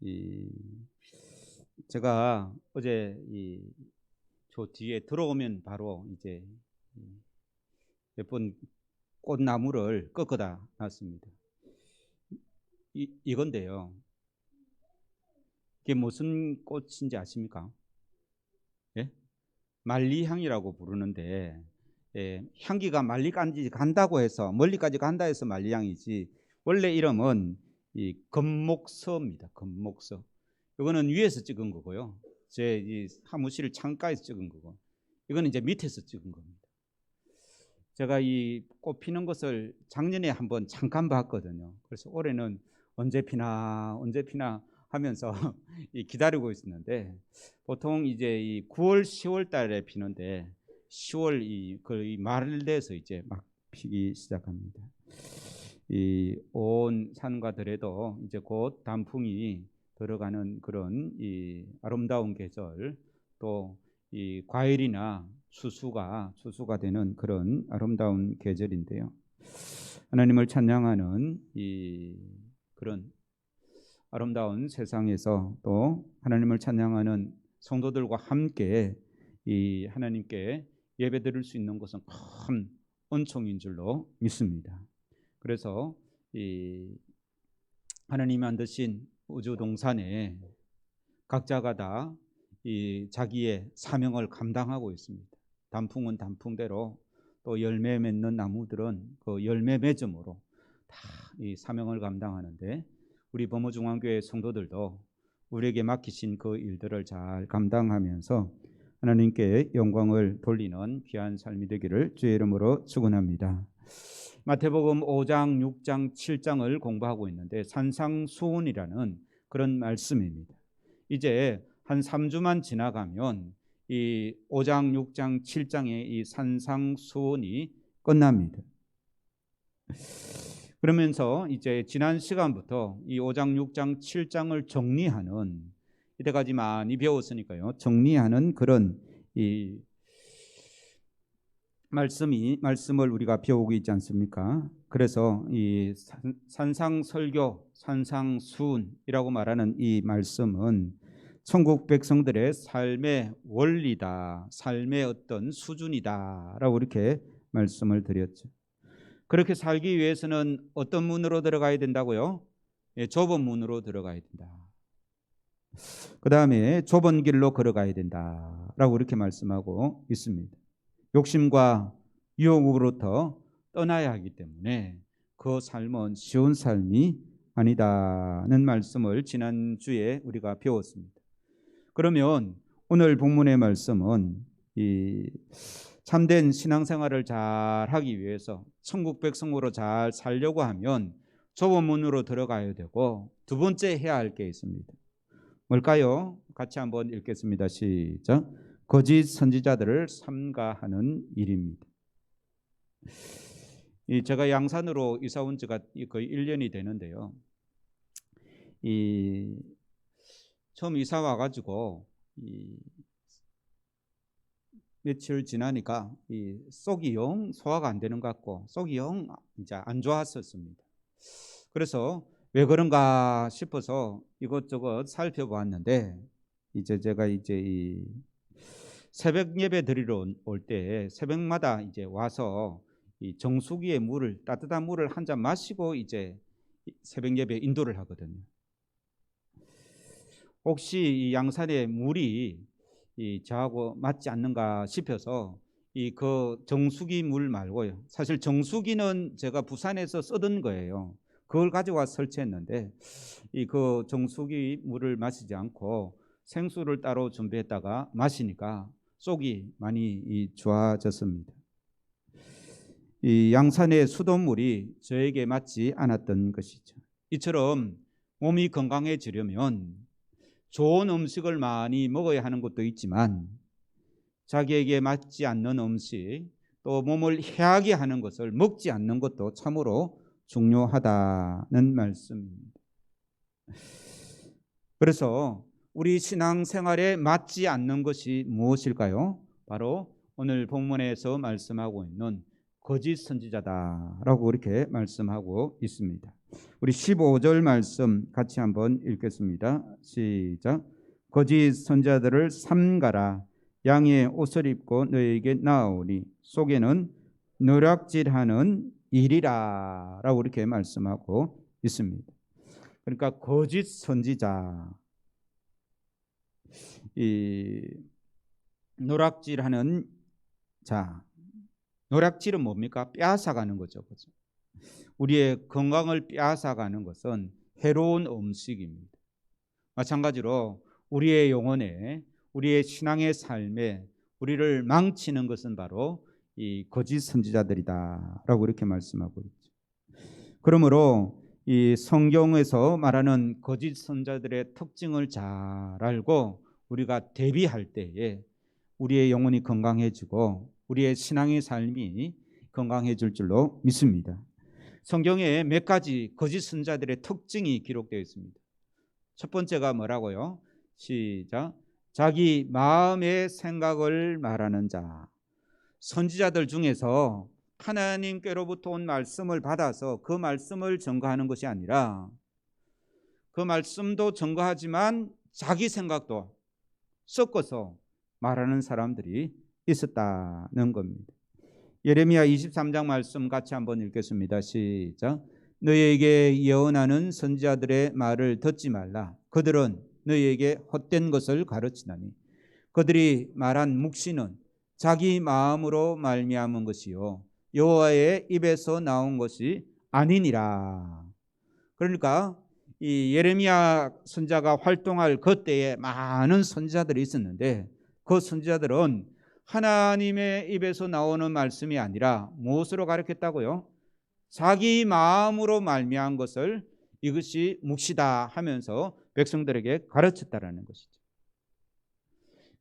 이 제가 어제 저 뒤에 들어오면 바로 이제 몇 번 꽃나무를 꺾어다 놨습니다. 이건데요. 이게 무슨 꽃인지 아십니까? 예? 만리향이라고 부르는데, 향기가 멀리까지 간다고 해서 멀리까지 간다 해서 만리향이지, 원래 이름은 이 금목서입니다. 금목서. 이거는 위에서 찍은 거고요. 제 이 사무실 창가에서 찍은 거고, 이거는 이제 밑에서 찍은 겁니다. 제가 이 꽃 피는 것을 작년에 한번 잠깐 봤거든요. 그래서 올해는 언제 피나 언제 피나 하면서 기다리고 있었는데, 보통 이제 이 9월 10월 달에 피는데 10월 거의 말 돼서 이제 막 피기 시작합니다. 이 온 산과 들에도 이제 곧 단풍이 들어가는 그런 이 아름다운 계절, 또 이 과일이나 추수가 되는 그런 아름다운 계절인데요. 하나님을 찬양하는 이 그런 아름다운 세상에서 또 하나님을 찬양하는 성도들과 함께 이 하나님께 예배드릴 수 있는 것은 큰 은총인 줄로 믿습니다. 그래서 이 하나님이 만드신 우주 동산에 각자가 다 이 자기의 사명을 감당하고 있습니다. 단풍은 단풍대로, 또 열매 맺는 나무들은 그 열매 맺음으로 다 이 사명을 감당하는데, 우리 범어중앙교회 성도들도 우리에게 맡기신 그 일들을 잘 감당하면서 하나님께 영광을 돌리는 귀한 삶이 되기를 주의 이름으로 축원합니다. 마태복음 5장, 6장, 7장을 공부하고 있는데 산상수훈이라는 그런 말씀입니다. 이제 한 3주만 지나가면 이 5장, 6장, 7장의 이 산상수훈이 끝납니다. 그러면서 이제 지난 시간부터 이 5장, 6장, 7장을 정리하는, 이때까지 많이 배웠으니까요, 정리하는 그런 이 말씀을 우리가 배우고 있지 않습니까? 그래서 이 산상설교, 산상수훈이라고 말하는 이 말씀은 천국 백성들의 삶의 원리다, 삶의 어떤 수준이다라고 이렇게 말씀을 드렸죠. 그렇게 살기 위해서는 어떤 문으로 들어가야 된다고요? 좁은 문으로 들어가야 된다. 그 다음에 좁은 길로 걸어가야 된다라고 이렇게 말씀하고 있습니다. 욕심과 유혹으로부터 떠나야 하기 때문에 그 삶은 쉬운 삶이 아니다는 말씀을 지난주에 우리가 배웠습니다. 그러면 오늘 본문의 말씀은 이 참된 신앙생활을 잘 하기 위해서 천국 백성으로 잘 살려고 하면 좁은 문으로 들어가야 되고, 두 번째 해야 할 게 있습니다. 뭘까요? 같이 한번 읽겠습니다. 시작. 거짓 선지자들을 삼가하는 일입니다. 제가 양산으로 이사 온 지가 거의 1년이 되는데요. 처음 이사 와가지고 며칠 지나니까 속이 영 소화가 안 되는 것 같고, 속이 영 이제 안 좋았었습니다. 그래서 왜 그런가 싶어서 이것저것 살펴보았는데, 제가 이 새벽 예배 드리러 올 때 새벽마다 이제 와서 이 정수기의 물을, 따뜻한 물을 한 잔 마시고 이제 새벽 예배 인도를 하거든요. 혹시 이 양산의 물이 저하고 맞지 않는가 싶어서 그 정수기 물 말고요, 사실 정수기는 제가 부산에서 쓰던 거예요. 그걸 가져와 설치했는데 그 정수기 물을 마시지 않고 생수를 따로 준비했다가 마시니까 속이 많이 좋아졌습니다. 이 양산의 수돗물이 저에게 맞지 않았던 것이죠. 이처럼 몸이 건강해지려면 좋은 음식을 많이 먹어야 하는 것도 있지만, 자기에게 맞지 않는 음식, 또 몸을 해하게 하는 것을 먹지 않는 것도 참으로 중요하다는 말씀입니다. 그래서 우리 신앙생활에 맞지 않는 것이 무엇일까요? 바로 오늘 본문에서 말씀하고 있는 거짓 선지자다라고 이렇게 말씀하고 있습니다. 우리 15절 말씀 같이 한번 읽겠습니다. 시작. 거짓 선자들을 삼가라. 양의 옷을 입고 너에게 나아오니 속에는 노략질하는 일이라 라고 이렇게 말씀하고 있습니다. 그러니까 거짓 선지자, 이 노략질하는 자, 노략질은 뭡니까? 빼앗아가는 거죠. 그렇죠? 우리의 건강을 빼앗아가는 것은 해로운 음식입니다. 마찬가지로 우리의 영혼에, 우리의 신앙의 삶에 우리를 망치는 것은 바로 이 거짓 선지자들이다라고 이렇게 말씀하고 있죠. 그러므로 이 성경에서 말하는 거짓 선지자들의 특징을 잘 알고 우리가 대비할 때에 우리의 영혼이 건강해지고 우리의 신앙의 삶이 건강해질 줄로 믿습니다. 성경에 몇 가지 거짓 선지자들의 특징이 기록되어 있습니다. 첫 번째가 뭐라고요? 시작. 자기 마음의 생각을 말하는 자. 선지자들 중에서 하나님께로부터 온 말씀을 받아서 그 말씀을 증거하는 것이 아니라 그 말씀도 증거하지만 자기 생각도 섞어서 말하는 사람들이 있었다는 겁니다. 예레미야 23장 말씀 같이 한번 읽겠습니다. 시작. 너희에게 예언하는 선지자들의 말을 듣지 말라. 그들은 너희에게 헛된 것을 가르치나니 그들이 말한 묵시는 자기 마음으로 말미암은 것이요 여호와의 입에서 나온 것이 아니니라. 그러니까 이 예레미야 선지자가 활동할 그때에 많은 선지자들이 있었는데 그 선지자들은 하나님의 입에서 나오는 말씀이 아니라 무엇으로 가르쳤다고요? 자기 마음으로 말미암은 것을 이것이 묵시다 하면서 백성들에게 가르쳤다라는 것이죠.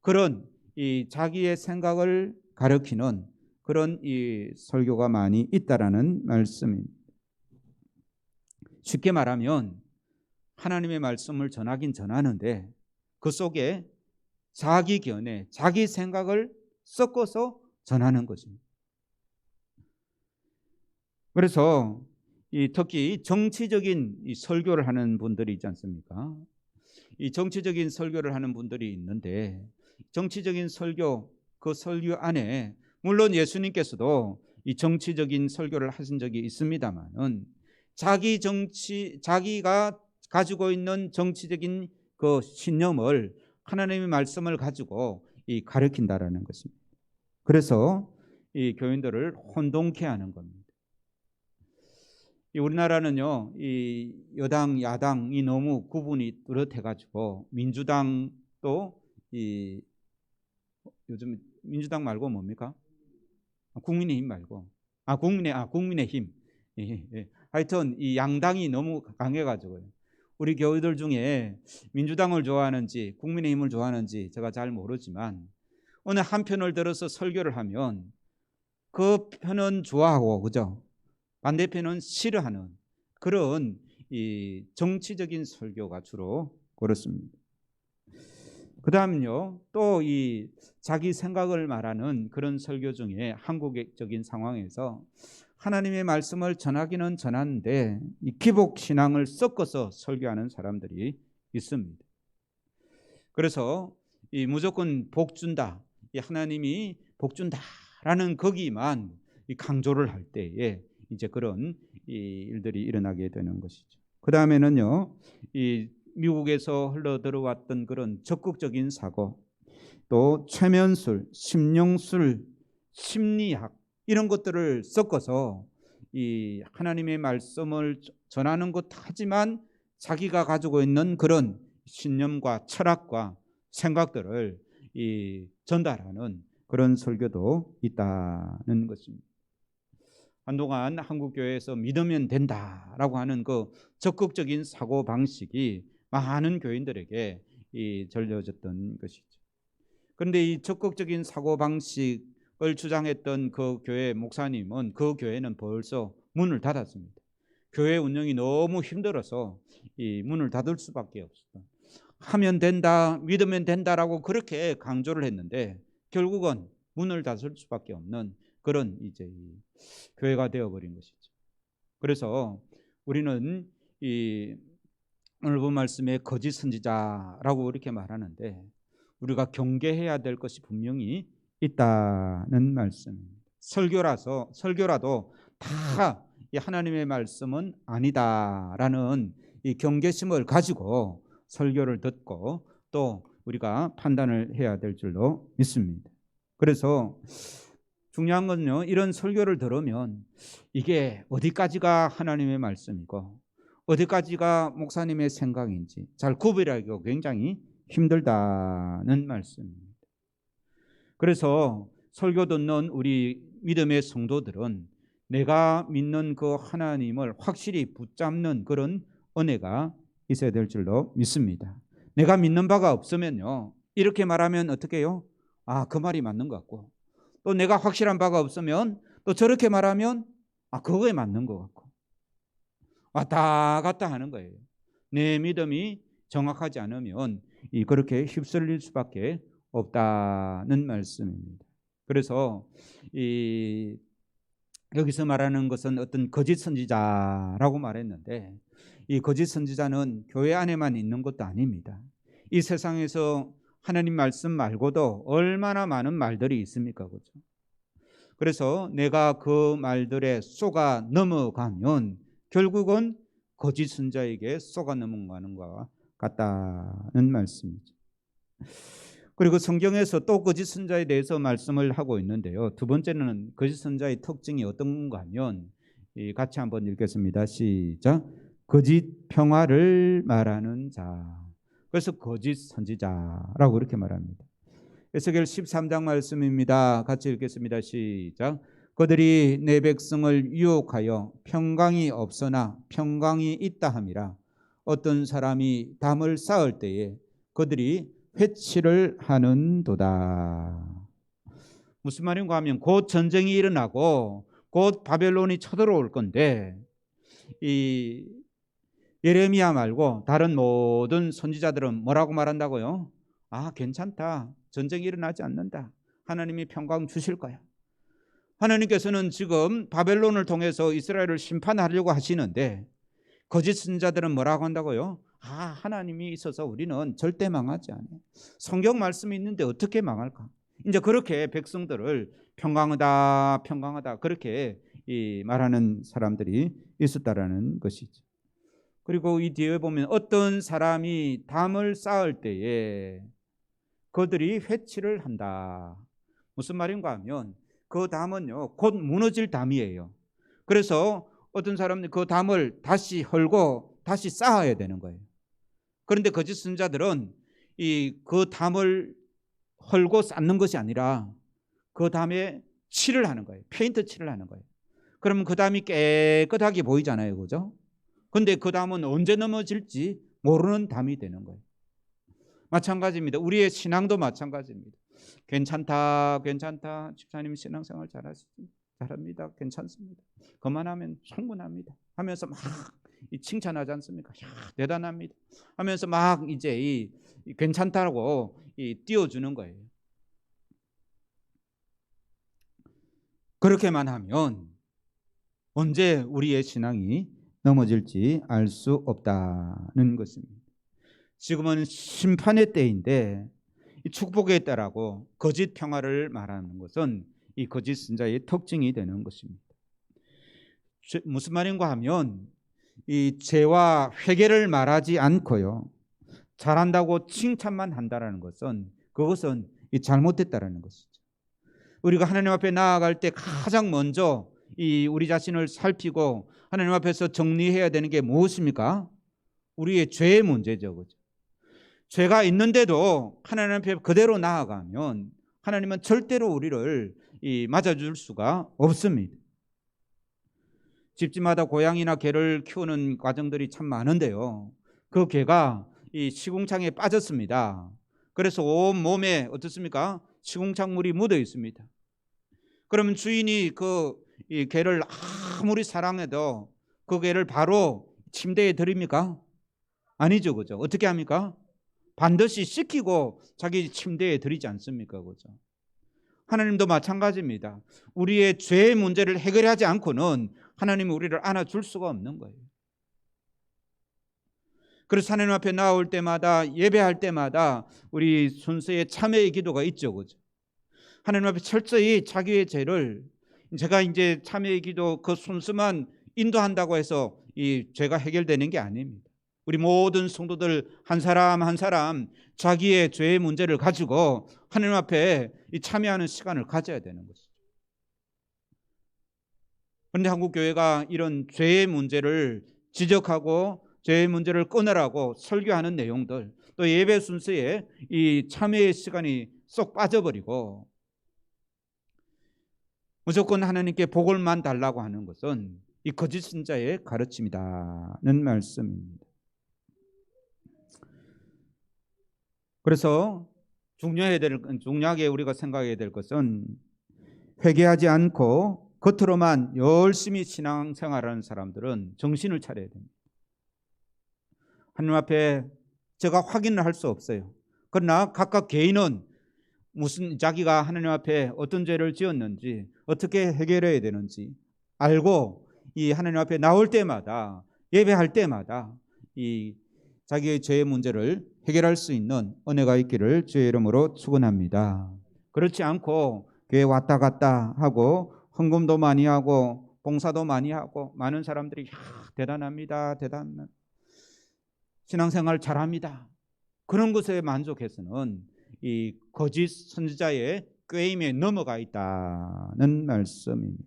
그런 이 자기의 생각을 가르치는 그런 이 설교가 많이 있다라는 말씀입니다. 쉽게 말하면 하나님의 말씀을 전하긴 전하는데 그 속에 자기 견해, 자기 생각을 섞어서 전하는 것입니다. 그래서 특히 정치적인 이 설교를 하는 분들이 있지 않습니까? 이 정치적인 설교를 하는 분들이 있는데 정치적인 설교, 그 설교 안에 물론 예수님께서도 이 정치적인 설교를 하신 적이 있습니다만은 자기가 가지고 있는 정치적인 그 신념을 하나님의 말씀을 가지고 이 가르친다라는 것입니다. 그래서 이 교인들을 혼동케 하는 겁니다. 우리나라는요, 이 여당, 야당이 너무 구분이 뚜렷해가지고 민주당도 이 요즘 민주당 말고 뭡니까? 국민의힘 말고 국민의힘. 예. 하여튼 이 양당이 너무 강해가지고요. 우리 교우들 중에 민주당을 좋아하는지 국민의힘을 좋아하는지 제가 잘 모르지만 어느 한 편을 들어서 설교를 하면 그 편은 좋아하고 그죠? 반대편은 싫어하는 그런 이 정치적인 설교가 주로 그렇습니다. 그 다음요, 또 이 자기 생각을 말하는 그런 설교 중에 한국적인 상황에서 하나님의 말씀을 전하기는 전하는데 이 기복 신앙을 섞어서 설교하는 사람들이 있습니다. 그래서 이 무조건 복 준다, 이 하나님이 복 준다라는 거기만 강조를 할 때에 이제 그런 이 일들이 일어나게 되는 것이죠. 그 다음에는요, 이 미국에서 흘러 들어왔던 그런 적극적인 사고, 또 최면술, 심령술, 심리학 이런 것들을 섞어서 이 하나님의 말씀을 전하는 것 하지만 자기가 가지고 있는 그런 신념과 철학과 생각들을 이 전달하는 그런 설교도 있다는 것입니다. 한동안 한국 교회에서 믿으면 된다라고 하는 그 적극적인 사고 방식이 많은 교인들에게 전려졌던 것이죠. 그런데 이 적극적인 사고 방식을 주장했던 그 교회 목사님은 그 교회는 벌써 문을 닫았습니다. 교회 운영이 너무 힘들어서 이 문을 닫을 수밖에 없었다. 하면 된다, 믿으면 된다라고 그렇게 강조를 했는데 결국은 문을 닫을 수밖에 없는 그런 이제 교회가 되어버린 것이죠. 그래서 우리는 이 오늘 본 말씀에 거짓 선지자라고 이렇게 말하는데 우리가 경계해야 될 것이 분명히 있다는 말씀입니다. 설교라도 다 이 하나님의 말씀은 아니다라는 이 경계심을 가지고 설교를 듣고 또 우리가 판단을 해야 될 줄로 믿습니다. 그래서 중요한 건요, 이런 설교를 들으면 이게 어디까지가 하나님의 말씀이고 어디까지가 목사님의 생각인지 잘 구별하기가 굉장히 힘들다는 말씀입니다. 그래서 설교 듣는 우리 믿음의 성도들은 내가 믿는 그 하나님을 확실히 붙잡는 그런 은혜가 있어야 될 줄로 믿습니다. 내가 믿는 바가 없으면요, 이렇게 말하면 어떻게 해요? 아, 그 말이 맞는 것 같고, 또 내가 확실한 바가 없으면 또 저렇게 말하면 아, 그거에 맞는 것 같고 왔다 갔다 하는 거예요. 내 믿음이 정확하지 않으면 그렇게 휩쓸릴 수밖에 없다는 말씀입니다. 그래서 여기서 말하는 것은 어떤 거짓 선지자라고 말했는데 이 거짓 선지자는 교회 안에만 있는 것도 아닙니다. 이 세상에서 하나님 말씀 말고도 얼마나 많은 말들이 있습니까? 그렇죠? 그래서 내가 그 말들에 속아 넘어가면 결국은 거짓 선지자에게 속아 넘어가는 것과 같다는 말씀이죠. 그리고 성경에서 또 거짓 선지자에 대해서 말씀을 하고 있는데요. 두 번째는 거짓 선지자의 특징이 어떤가 하면 같이 한번 읽겠습니다. 시작. 거짓 평화를 말하는 자. 그래서 거짓 선지자라고 이렇게 말합니다. 에스겔 13장 말씀입니다. 같이 읽겠습니다. 시작. 그들이 내 백성을 유혹하여 평강이 없으나 평강이 있다 함이라. 어떤 사람이 담을 쌓을 때에 그들이 회치를 하는도다. 무슨 말인가 하면 곧 전쟁이 일어나고 곧 바벨론이 쳐들어올 건데 이 예레미야 말고 다른 모든 선지자들은 뭐라고 말한다고요? 아, 괜찮다. 전쟁이 일어나지 않는다. 하나님이 평강 주실 거야. 하나님께서는 지금 바벨론을 통해서 이스라엘을 심판하려고 하시는데 거짓 선지자들은 뭐라고 한다고요? 아, 하나님이 있어서 우리는 절대 망하지 않아요. 성경 말씀이 있는데 어떻게 망할까? 이제 그렇게 백성들을 평강하다 그렇게 말하는 사람들이 있었다라는 것이죠. 그리고 이 뒤에 보면 어떤 사람이 담을 쌓을 때에 그들이 회치를 한다. 무슨 말인가 하면 그 담은요 곧 무너질 담이에요. 그래서 어떤 사람은 그 담을 다시 헐고 다시 쌓아야 되는 거예요. 그런데 거짓 선지자들은 그 담을 헐고 쌓는 것이 아니라 그 담에 칠을 하는 거예요. 페인트 칠을 하는 거예요. 그러면 그 담이 깨끗하게 보이잖아요. 그죠? 근데 그 담은 언제 넘어질지 모르는 담이 되는 거예요. 마찬가지입니다. 우리의 신앙도 마찬가지입니다. 괜찮다. 집사님 신앙생활 잘합니다. 괜찮습니다. 그만하면 충분합니다. 하면서 막 칭찬하지 않습니까? 야, 대단합니다. 하면서 막 이제 괜찮다고 띄워주는 거예요. 그렇게만 하면 언제 우리의 신앙이 넘어질지 알 수 없다는 것입니다. 지금은 심판의 때인데 축복의 때라고 거짓 평화를 말하는 것은 이 거짓 선지자의 특징이 되는 것입니다. 무슨 말인가 하면 이 죄와 회개를 말하지 않고요 잘한다고 칭찬만 한다라는 것은 그것은 잘못됐다라는 것이죠. 우리가 하나님 앞에 나아갈 때 가장 먼저 우리 자신을 살피고 하나님 앞에서 정리해야 되는 게 무엇입니까? 우리의 죄의 문제죠. 그렇죠? 죄가 있는데도 하나님 앞에 그대로 나아가면 하나님은 절대로 우리를 맞아줄 수가 없습니다. 집집마다 고양이나 개를 키우는 가정들이 참 많은데요. 그 개가 이 시궁창에 빠졌습니다. 그래서 온 몸에 어떻습니까? 시궁창물이 묻어 있습니다. 그러면 주인이 이 개를 아무리 사랑해도 그 개를 바로 침대에 들입니까? 아니죠, 그죠? 어떻게 합니까? 반드시 씻기고 자기 침대에 들이지 않습니까, 그죠? 하나님도 마찬가지입니다. 우리의 죄의 문제를 해결하지 않고는 하나님이 우리를 안아줄 수가 없는 거예요. 그래서 하나님 앞에 나올 때마다, 예배할 때마다 우리 순서의 참회의 기도가 있죠, 그죠? 하나님 앞에 철저히 자기의 죄를, 제가 이제 참회의 기도 그 순서만 인도한다고 해서 이 죄가 해결되는 게 아닙니다. 우리 모든 성도들 한 사람 한 사람 자기의 죄의 문제를 가지고 하나님 앞에 이 참여하는 시간을 가져야 되는 것이죠. 그런데 한국 교회가 이런 죄의 문제를 지적하고 죄의 문제를 끊으라고 설교하는 내용들, 또 예배 순서에 이 참회의 시간이 쏙 빠져버리고 무조건 하나님께 복을만 달라고 하는 것은 이 거짓 선자의 가르침이다는 말씀입니다. 그래서 중요하게 우리가 생각해야 될 것은 회개하지 않고 겉으로만 열심히 신앙생활하는 사람들은 정신을 차려야 됩니다. 하나님 앞에 제가 확인을 할 수 없어요. 그러나 각각 개인은 무슨 자기가 하나님 앞에 어떤 죄를 지었는지, 어떻게 해결해야 되는지 알고 이 하나님 앞에 나올 때마다, 예배할 때마다 이 자기의 죄의 문제를 해결할 수 있는 은혜가 있기를 주의 이름으로 축원합니다. 그렇지 않고 교회 왔다 갔다 하고 헌금도 많이 하고 봉사도 많이 하고 많은 사람들이 대단합니다, 대단한 신앙생활 잘합니다, 그런 것에 만족해서는 이 거짓 선지자의 꾀임에 넘어가 있다는 말씀입니다.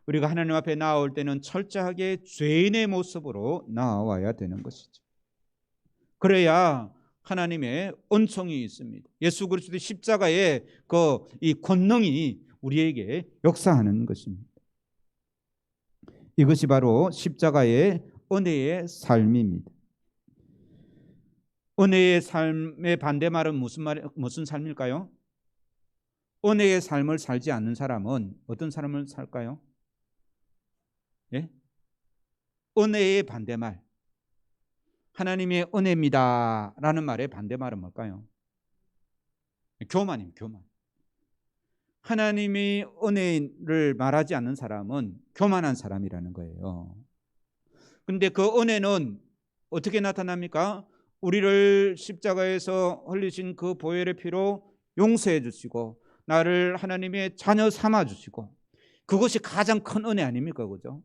우리가 하나님 앞에 나올 때는 철저하게 죄인의 모습으로 나와야 되는 것이죠. 그래야 하나님의 은총이 있습니다. 예수 그리스도의 십자가의 이 권능이 우리에게 역사하는 것입니다. 이것이 바로 십자가의 은혜의 삶입니다. 은혜의 삶의 반대말은 무슨 삶일까요? 은혜의 삶을 살지 않는 사람은 어떤 삶을 살까요? 예? 은혜의 반대말, 하나님의 은혜입니다 라는 말의 반대말은 뭘까요? 교만입니다. 교만. 하나님이 은혜를 말하지 않는 사람은 교만한 사람이라는 거예요. 그런데 그 은혜는 어떻게 나타납니까? 우리를 십자가에서 흘리신 그 보혈의 피로 용서해 주시고 나를 하나님의 자녀 삼아 주시고, 그것이 가장 큰 은혜 아닙니까? 그죠?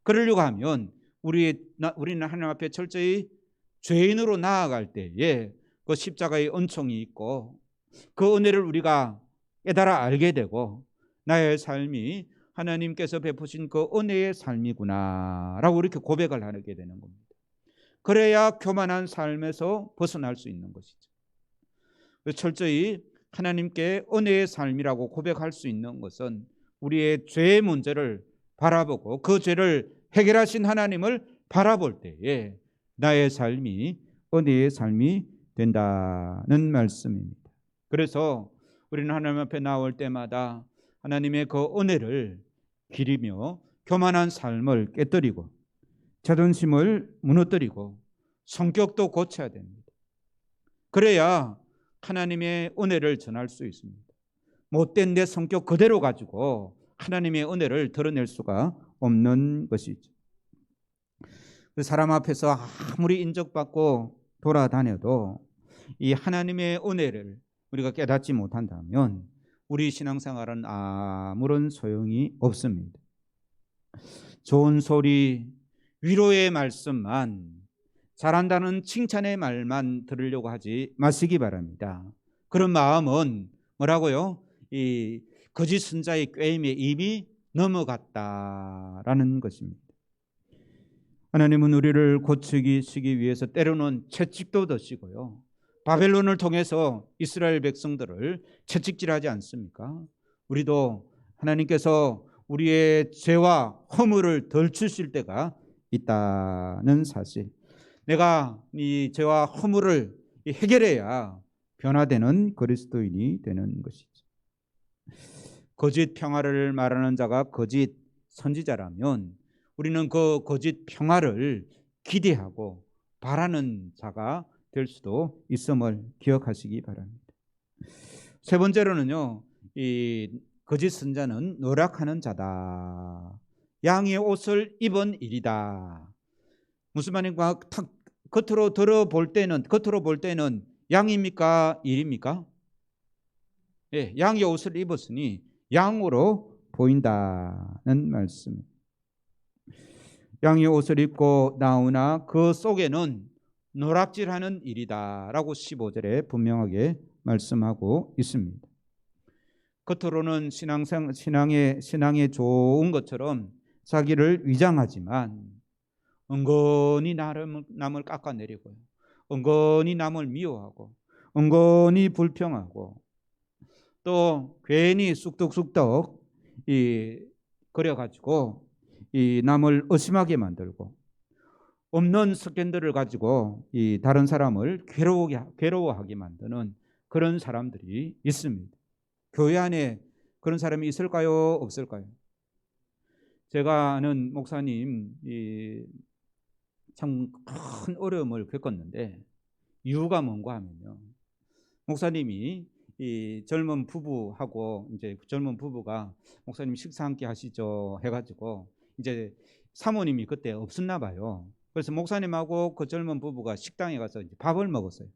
그러려고 하면 우리는 하나님 앞에 철저히 죄인으로 나아갈 때에 그 십자가의 은총이 있고 그 은혜를 우리가 깨달아 알게 되고 나의 삶이 하나님께서 베푸신 그 은혜의 삶이구나 라고 이렇게 고백을 하게 되는 겁니다. 그래야 교만한 삶에서 벗어날 수 있는 것이죠. 철저히 하나님께 은혜의 삶이라고 고백할 수 있는 것은 우리의 죄의 문제를 바라보고 그 죄를 해결하신 하나님을 바라볼 때에 나의 삶이 은혜의 삶이 된다는 말씀입니다. 그래서 우리는 하나님 앞에 나올 때마다 하나님의 그 은혜를 기리며 교만한 삶을 깨뜨리고 자존심을 무너뜨리고 성격도 고쳐야 됩니다. 그래야 하나님의 은혜를 전할 수 있습니다. 못된 내 성격 그대로 가지고 하나님의 은혜를 드러낼 수가 없는 것이죠. 사람 앞에서 아무리 인정받고 돌아다녀도 이 하나님의 은혜를 우리가 깨닫지 못한다면 우리 신앙생활은 아무런 소용이 없습니다. 좋은 소리, 위로의 말씀만, 잘한다는 칭찬의 말만 들으려고 하지 마시기 바랍니다. 그런 마음은 뭐라고요? 이 거짓 선자의 꾀임에 이미 넘어갔다라는 것입니다. 하나님은 우리를 고치시기 위해서 때로는 채찍도 드시고요, 바벨론을 통해서 이스라엘 백성들을 채찍질하지 않습니까? 우리도 하나님께서 우리의 죄와 허물을 덜추실 때가 있다는 사실, 내가 이 죄와 허물을 해결해야 변화되는 그리스도인이 되는 것이죠. 거짓 평화를 말하는 자가 거짓 선지자라면 우리는 그 거짓 평화를 기대하고 바라는 자가 될 수도 있음을 기억하시기 바랍니다. 세 번째로는요, 이 거짓 선자는 노력하는 자다. 양의 옷을 입은 일이다. 무슨 말인가? 겉으로 볼 때는 양입니까? 일입니까? 예, 양의 옷을 입었으니 양으로 보인다는 말씀. 양의 옷을 입고 나오나 그 속에는 노락질하는 일이다라고 15절에 분명하게 말씀하고 있습니다. 겉으로는 신앙에 좋은 것처럼 자기를 위장하지만 은근히 남을 깎아내리고요, 은근히 남을 미워하고, 은근히 불평하고, 또 괜히 쑥덕쑥덕 그래가지고 이 남을 의심하게 만들고, 없는 스캔들을 가지고 이 다른 사람을 괴로워하게 만드는 그런 사람들이 있습니다. 교회 안에 그런 사람이 있을까요? 없을까요? 제가 아는 목사님 참 큰 어려움을 겪었는데, 이유가 뭔가 하면요, 목사님이 이 젊은 부부하고, 이제 젊은 부부가 목사님 식사 함께 하시죠 해가지고, 이제 사모님이 그때 없었나 봐요. 그래서 목사님하고 그 젊은 부부가 식당에 가서 이제 밥을 먹었어요.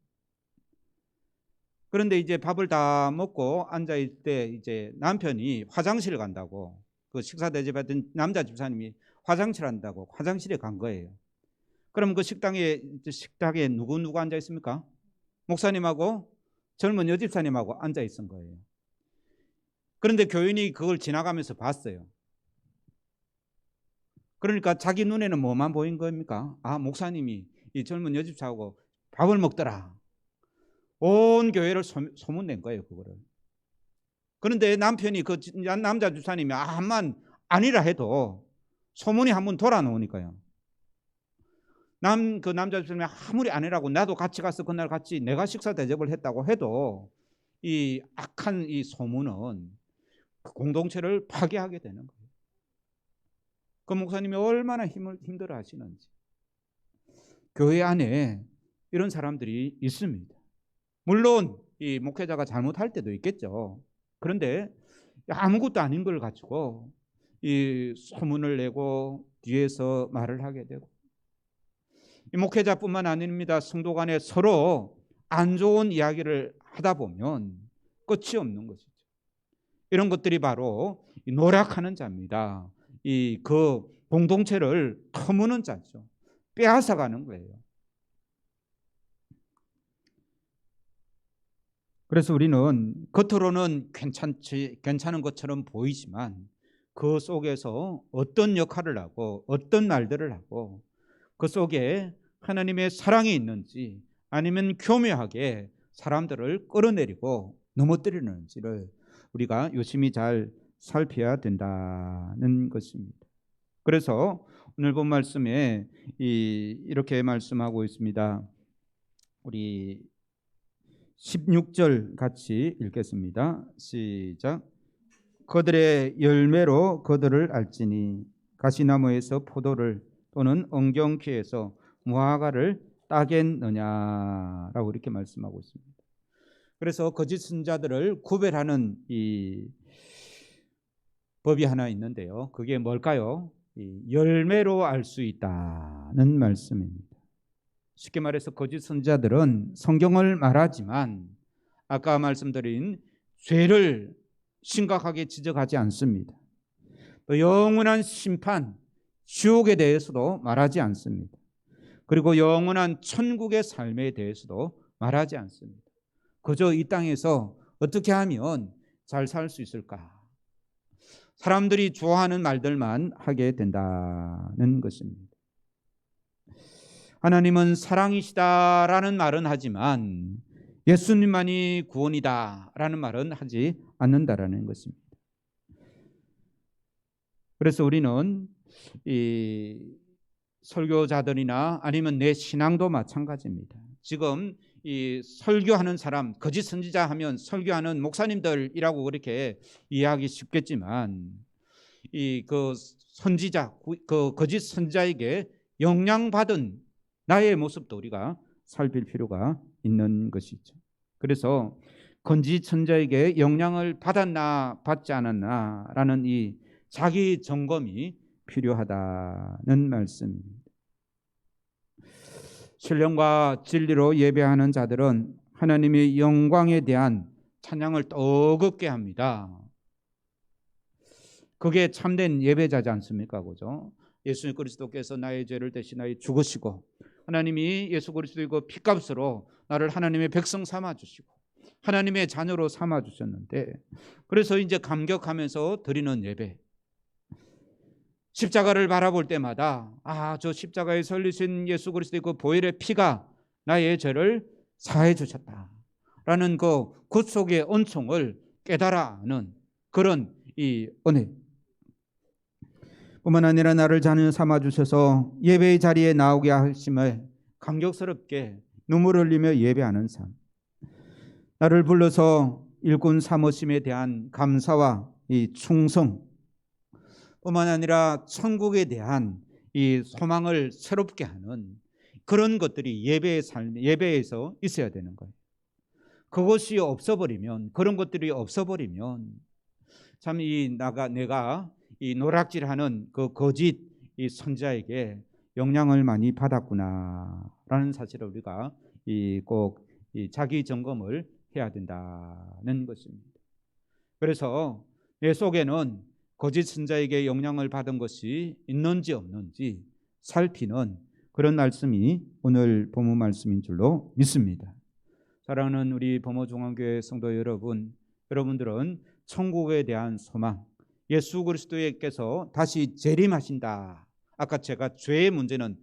그런데 이제 밥을 다 먹고 앉아 있을 때 이제 남편이 화장실 간다고, 그 식사 대접했던 남자 집사님이 화장실 한다고 화장실에 간 거예요. 그럼 그 식당에 누구 앉아 있습니까? 목사님하고 젊은 여집사님하고 앉아 있은 거예요. 그런데 교인이 그걸 지나가면서 봤어요. 그러니까 자기 눈에는 뭐만 보인 겁니까? 아, 목사님이 이 젊은 여집사하고 밥을 먹더라. 온 교회를 소문낸 거예요, 그거를. 그런데 남편이 그 남자 집사님이 암만 아니라 해도 소문이 한번 돌아놓으니까요. 그 남자 집사님이 아무리 아니라고 나도 같이 가서 그날 같이 내가 식사 대접을 했다고 해도 이 악한 이 소문은 그 공동체를 파괴하게 되는 거예요. 그 목사님이 얼마나 힘들어 하시는지. 교회 안에 이런 사람들이 있습니다. 물론 이 목회자가 잘못할 때도 있겠죠. 그런데 아무것도 아닌 걸 가지고 이 소문을 내고 뒤에서 말을 하게 되고, 이 목회자뿐만 아닙니다. 성도 간에 서로 안 좋은 이야기를 하다 보면 끝이 없는 것이죠. 이런 것들이 바로 노력하는 자입니다. 그 공동체를 터무는 자죠. 빼앗아가는 거예요. 그래서 우리는 겉으로는 괜찮은 것처럼 보이지만 그 속에서 어떤 역할을 하고 어떤 말들을 하고 그 속에 하나님의 사랑이 있는지, 아니면 교묘하게 사람들을 끌어내리고 넘어뜨리는지를 우리가 유심히 잘 살펴야 된다는 것입니다. 그래서 오늘 본 말씀에 이렇게 말씀하고 있습니다. 우리 16절 같이 읽겠습니다. 시작. 그들의 열매로 그들을 알지니 가시나무에서 포도를 또는 엉겅퀴에서 무화과를 따겠느냐라고 이렇게 말씀하고 있습니다. 그래서 거짓 선자들을 구별하는 이 법이 하나 있는데요. 그게 뭘까요? 열매로 알 수 있다는 말씀입니다. 쉽게 말해서 거짓 선자들은 성경을 말하지만 아까 말씀드린 죄를 심각하게 지적하지 않습니다. 또 영원한 심판, 지옥에 대해서도 말하지 않습니다. 그리고 영원한 천국의 삶에 대해서도 말하지 않습니다. 그저 이 땅에서 어떻게 하면 잘 살 수 있을까? 사람들이 좋아하는 말들만 하게 된다는 것입니다. 하나님은 사랑이시다라는 말은 하지만 예수님만이 구원이다라는 말은 하지 않는다라는 것입니다. 그래서 우리는 이 설교자들이나 아니면 내 신앙도 마찬가지입니다. 지금 이 설교하는 사람, 거짓 선지자 하면 설교하는 목사님들이라고 그렇게 이해하기 쉽겠지만, 그 선지자, 그 거짓 선지자에게 영향받은 나의 모습도 우리가 살필 필요가 있는 것이죠. 그래서 거짓 선지자에게 영향을 받았나 받지 않았나라는 이 자기 점검이 필요하다는 말씀입니다. 신령과 진리로 예배하는 자들은 하나님의 영광에 대한 찬양을 뜨겁게 합니다. 그게 참된 예배자지 않습니까? 그죠? 예수 그리스도께서 나의 죄를 대신하여 죽으시고 하나님이 예수 그리스도의 그 피값으로 나를 하나님의 백성 삼아 주시고 하나님의 자녀로 삼아 주셨는데, 그래서 이제 감격하면서 드리는 예배, 십자가를 바라볼 때마다 저 십자가에 설리신 예수 그리스도의 그 보혈의 피가 나의 죄를 사해 주셨다라는 그 구속의 은총을 깨달아하는 그런 이 은혜, 뿐만 아니라 나를 자녀 삼아 주셔서 예배의 자리에 나오게 하심을 감격스럽게 눈물 흘리며 예배하는 삶, 나를 불러서 일꾼 삼으심에 대한 감사와 이 충성, 뿐만 아니라 천국에 대한 이 소망을 새롭게 하는 그런 것들이 예배의 삶, 예배에서 있어야 되는 거예요. 그것이 없어버리면, 그런 것들이 없어버리면 참 내가 이 노락질하는 그 거짓 이 선자에게 영향을 많이 받았구나라는 사실을 우리가 꼭 자기 점검을 해야 된다는 것입니다. 그래서 내 속에는 거짓 선자에게 영향을 받은 것이 있는지 없는지 살피는 그런 말씀이 오늘 본문 말씀인 줄로 믿습니다. 사랑하는 우리 범어중앙교회 성도 여러분, 여러분들은 천국에 대한 소망, 예수 그리스도께서 다시 재림하신다. 아까 제가 죄의 문제는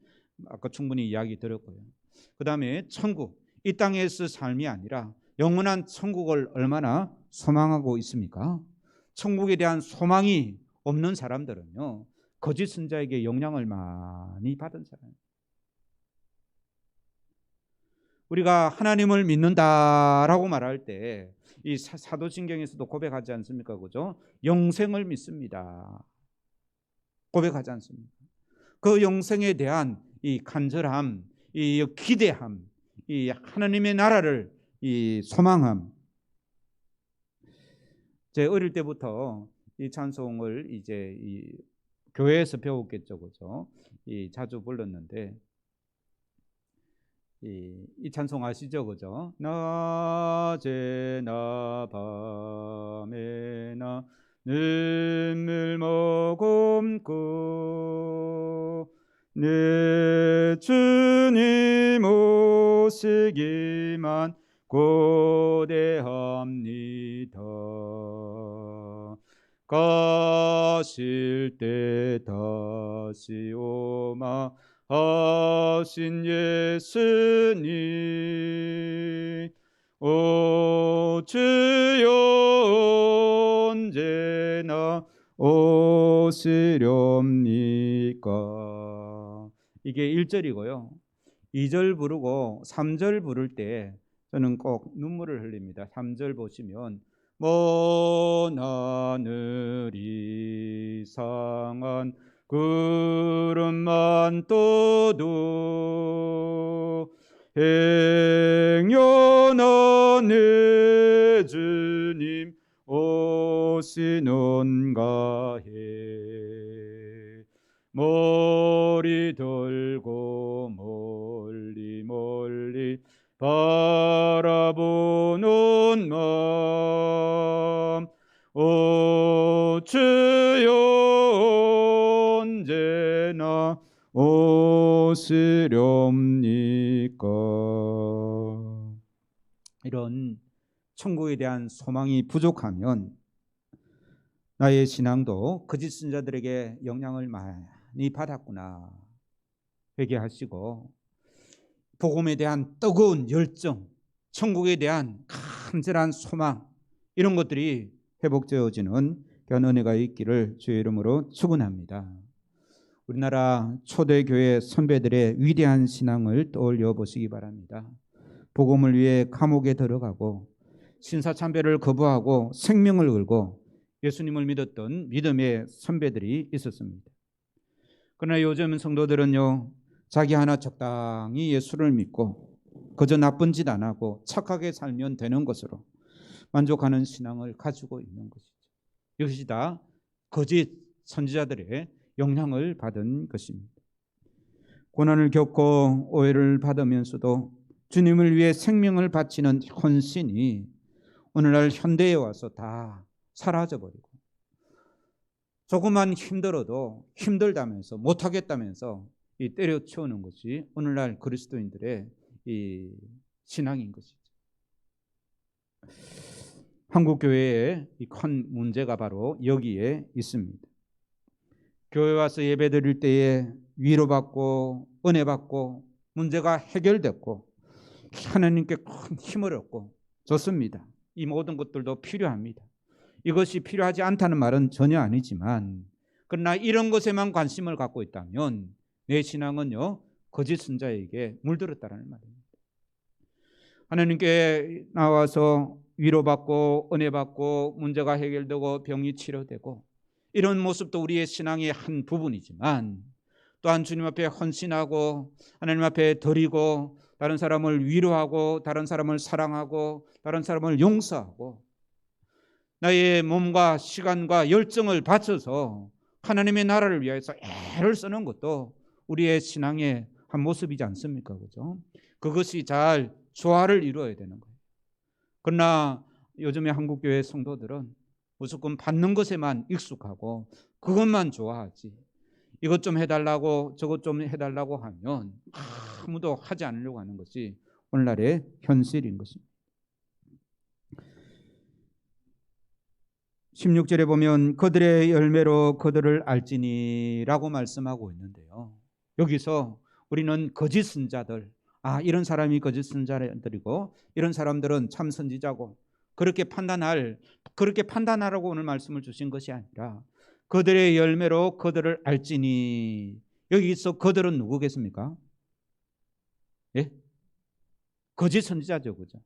아까 충분히 이야기 드렸고요. 그 다음에 천국, 이 땅에서 삶이 아니라 영원한 천국을 얼마나 소망하고 있습니까? 천국에 대한 소망이 없는 사람들은요, 거짓 선자에게 영향을 많이 받은 사람입니다. 우리가 하나님을 믿는다라고 말할 때 이 사도신경에서도 고백하지 않습니까? 그죠? 영생을 믿습니다. 고백하지 않습니까? 그 영생에 대한 이 간절함, 이 기대함, 이 하나님의 나라를 이 소망함. 제 어릴 때부터 이 찬송을 이제 이 교회에서 배웠겠죠, 그죠? 자주 불렀는데 이 찬송 아시죠, 그죠? 낮에나 밤에나 눈물 머금고 내 주님 오시기만 고대합니다. 가실 때 다시 오마 하신 예수님, 오 주여 언제나 오시렵니까? 이게 1절이고요. 2절 부르고 3절 부를 때 저는 꼭 눈물을 흘립니다. 3절 보시면 먼 하늘 이상한 구름만 떠도 행여나 내 주님 오시는가 해. 머리 들고 멀리 멀리 바라보는 마음, 오 주여 언제나 오시렵니까? 이런 천국에 대한 소망이 부족하면 나의 신앙도 거짓 선자들에게 영향을 많이 받았구나 회개하시고, 복음에 대한 뜨거운 열정, 천국에 대한 간절한 소망, 이런 것들이 회복되어지는 그런 은혜가 있기를 주의 이름으로 축원합니다. 우리나라 초대교회 선배들의 위대한 신앙을 떠올려 보시기 바랍니다. 복음을 위해 감옥에 들어가고 신사참배를 거부하고 생명을 걸고 예수님을 믿었던 믿음의 선배들이 있었습니다. 그러나 요즘 성도들은요, 자기 하나 적당히 예수를 믿고 그저 나쁜 짓 안 하고 착하게 살면 되는 것으로 만족하는 신앙을 가지고 있는 것이죠. 이것이 다 거짓 선지자들의 영향을 받은 것입니다. 고난을 겪고 오해를 받으면서도 주님을 위해 생명을 바치는 헌신이 오늘날 현대에 와서 다 사라져버리고, 조금만 힘들어도 힘들다면서 못하겠다면서 이 때려치우는 것이 오늘날 그리스도인들의 이 신앙인 것이죠. 한국 교회의 이 큰 문제가 바로 여기에 있습니다. 교회 와서 예배드릴 때에 위로받고 은혜받고 문제가 해결됐고 하나님께 큰 힘을 얻고 좋습니다. 이 모든 것들도 필요합니다. 이것이 필요하지 않다는 말은 전혀 아니지만, 그러나 이런 것에만 관심을 갖고 있다면 내 신앙은요 거짓 선자에게 물들었다는 말입니다. 하나님께 나와서 위로받고 은혜받고 문제가 해결되고 병이 치료되고 이런 모습도 우리의 신앙의 한 부분이지만, 또한 주님 앞에 헌신하고 하나님 앞에 드리고 다른 사람을 위로하고 다른 사람을 사랑하고 다른 사람을 용서하고 나의 몸과 시간과 열정을 바쳐서 하나님의 나라를 위해서 애를 쓰는 것도 우리의 신앙의 한 모습이지 않습니까? 그죠? 그것이 잘 조화를 이루어야 되는 거예요. 그러나 요즘의 한국교회 성도들은 무조건 받는 것에만 익숙하고 그것만 좋아하지, 이것 좀 해달라고 저것 좀 해달라고 하면 아무도 하지 않으려고 하는 것이 오늘날의 현실인 것입니다. 16절에 보면 그들의 열매로 그들을 알지니라고 말씀하고 있는데요, 여기서 우리는 거짓 선자들, 이런 사람이 거짓 선자들이고 이런 사람들은 참 선지자고 그렇게 판단하라고 오늘 말씀을 주신 것이 아니라 그들의 열매로 그들을 알지니, 여기서 그들은 누구겠습니까? 예? 거짓 선지자죠, 그죠?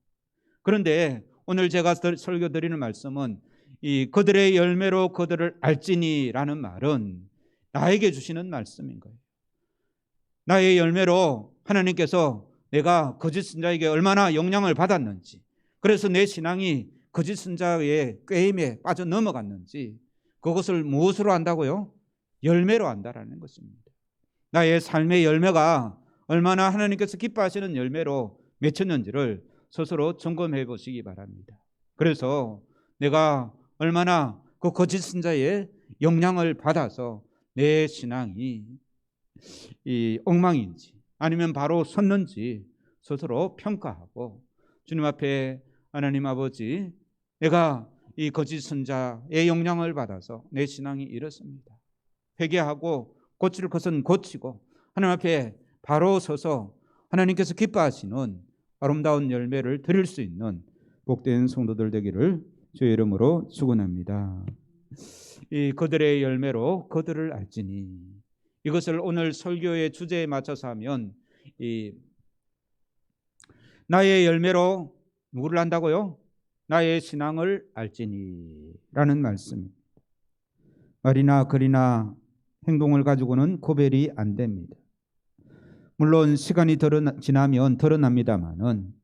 그런데 오늘 제가 설교 드리는 말씀은 이 그들의 열매로 그들을 알지니라는 말은 나에게 주시는 말씀인 거예요. 나의 열매로 하나님께서 내가 거짓 선자에게 얼마나 영향을 받았는지, 그래서 내 신앙이 거짓 선자의 꾀임에 빠져 넘어갔는지, 그것을 무엇으로 안다고요? 열매로 안다라는 것입니다. 나의 삶의 열매가 얼마나 하나님께서 기뻐하시는 열매로 맺혔는지를 스스로 점검해 보시기 바랍니다. 그래서 내가 얼마나 그 거짓 선자의 영향을 받아서 내 신앙이 이 엉망인지 아니면 바로 섰는지 스스로 평가하고, 주님 앞에 하나님 아버지, 내가 이 거짓 선자의 영향을 받아서 내 신앙이 이렇습니다. 회개하고 고칠 것은 고치고 하나님 앞에 바로 서서 하나님께서 기뻐하시는 아름다운 열매를 드릴 수 있는 복된 성도들 되기를 주의 이름으로 축원합니다. 이 그들의 열매로 그들을 알지니, 이것을 오늘 설교의 주제에 맞춰서 하면 이 나의 열매로 누구를 안다고요? 나의 신앙을 알지니라는 말씀입니다. 말이나 글이나 행동을 가지고는 구별이 안 됩니다. 물론 시간이 지나면 드러납니다만은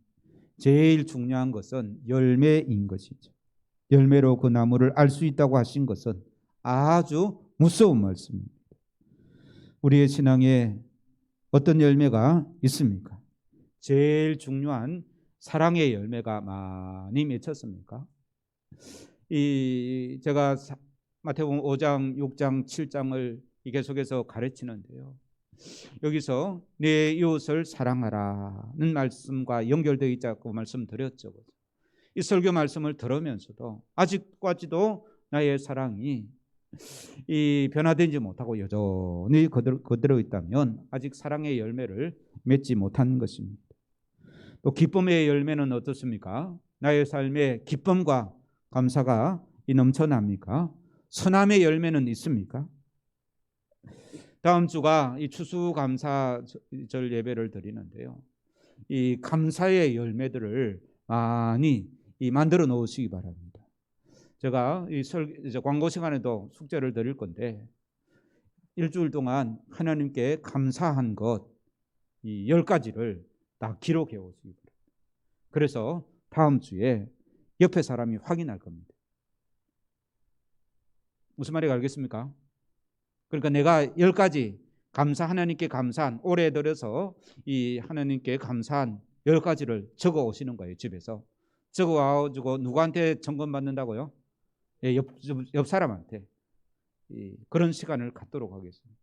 제일 중요한 것은 열매인 것이죠. 열매로 그 나무를 알 수 있다고 하신 것은 아주 무서운 말씀입니다. 우리의 신앙에 어떤 열매가 있습니까? 제일 중요한 사랑의 열매가 많이 맺혔습니까? 제가 마태복음 5장, 6장, 7장을 계속해서 가르치는데요, 여기서 내 이웃을 사랑하라는 말씀과 연결되어 있다고 말씀드렸죠. 이 설교 말씀을 들으면서도 아직까지도 나의 사랑이 변화되지 못하고 여전히 그대로 있다면 아직 사랑의 열매를 맺지 못한 것입니다. 또 기쁨의 열매는 어떻습니까? 나의 삶에 기쁨과 감사가 넘쳐납니까? 선함의 열매는 있습니까? 다음 주가 이 추수감사절 예배를 드리는데요, 이 감사의 열매들을 많이 만들어 놓으시기 바랍니다. 제가 이제 광고 시간에도 숙제를 드릴 건데, 일주일 동안 하나님께 감사한 것 10가지를 다 기록해 오시기 바랍니다. 그래서 다음 주에 옆에 사람이 확인할 겁니다. 무슨 말인지 알겠습니까? 그러니까 내가 10가지 하나님께 감사한, 올해 들어서 이 하나님께 감사한 10가지를 적어 오시는 거예요. 집에서 적어 와가지고 누구한테 점검 받는다고요? 예, 옆 사람한테. 그런 시간을 갖도록 하겠습니다.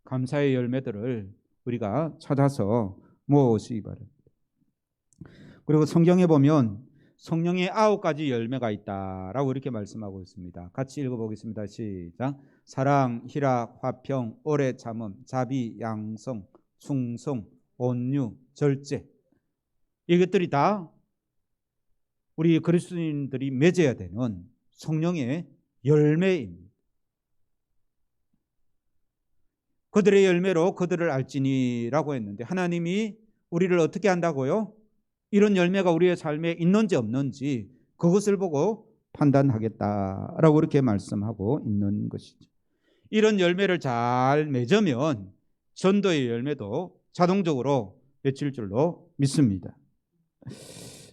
감사의 열매들을 우리가 찾아서 모으시기 바랍니다. 그리고 성경에 보면 성령의 9가지 열매가 있다라고 이렇게 말씀하고 있습니다. 같이 읽어보겠습니다. 시작. 사랑, 희락, 화평, 오래 참음, 자비, 양성, 충성, 온유, 절제. 이것들이 다 우리 그리스도인들이 맺어야 되는 성령의 열매입니다. 그들의 열매로 그들을 알지니라고 했는데 하나님이 우리를 어떻게 한다고요? 이런 열매가 우리의 삶에 있는지 없는지 그것을 보고 판단하겠다라고 이렇게 말씀하고 있는 것이죠. 이런 열매를 잘 맺으면 전도의 열매도 자동적으로 맺힐 줄로 믿습니다.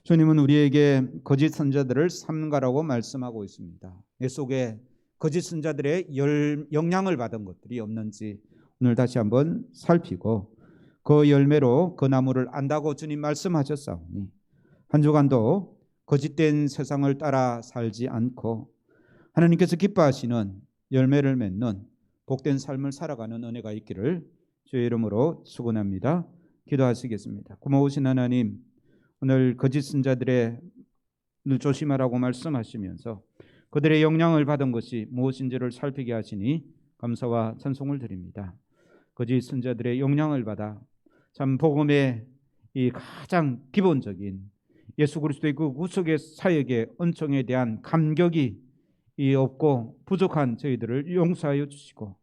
주님은 우리에게 거짓 선자들을 삼가라고 말씀하고 있습니다. 내 속에 거짓 선자들의 영향을 받은 것들이 없는지 오늘 다시 한번 살피고 그 열매로 그 나무를 안다고 주님 말씀하셨사오니 한 주간도 거짓된 세상을 따라 살지 않고 하나님께서 기뻐하시는 열매를 맺는 복된 삶을 살아가는 은혜가 있기를 주의 이름으로 축원합니다. 기도하시겠습니다. 고마우신 하나님, 오늘 거짓 선자들의 조심하라고 말씀하시면서 그들의 영향을 받은 것이 무엇인지를 살피게 하시니 감사와 찬송을 드립니다. 거짓 선자들의 영향을 받아 참 복음의 이 가장 기본적인 예수 그리스도의 그 구속의 사역의 은총에 대한 감격이 없고 부족한 저희들을 용서하여 주시고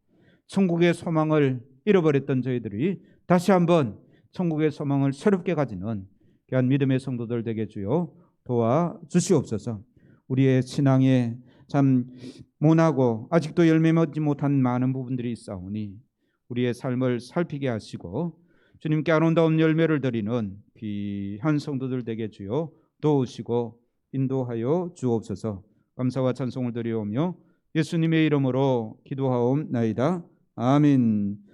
천국의 소망을 잃어버렸던 저희들이 다시 한번 천국의 소망을 새롭게 가지는 귀한 믿음의 성도들 되게 주여 도와 주시옵소서. 우리의 신앙에 참 모나고 아직도 열매 맺지 못한 많은 부분들이 있사오니 우리의 삶을 살피게 하시고 주님께 아름다운 열매를 드리는 귀한 성도들 되게 주여 도우시고 인도하여 주옵소서. 감사와 찬송을 드리오며 예수님의 이름으로 기도하옵나이다. 아멘.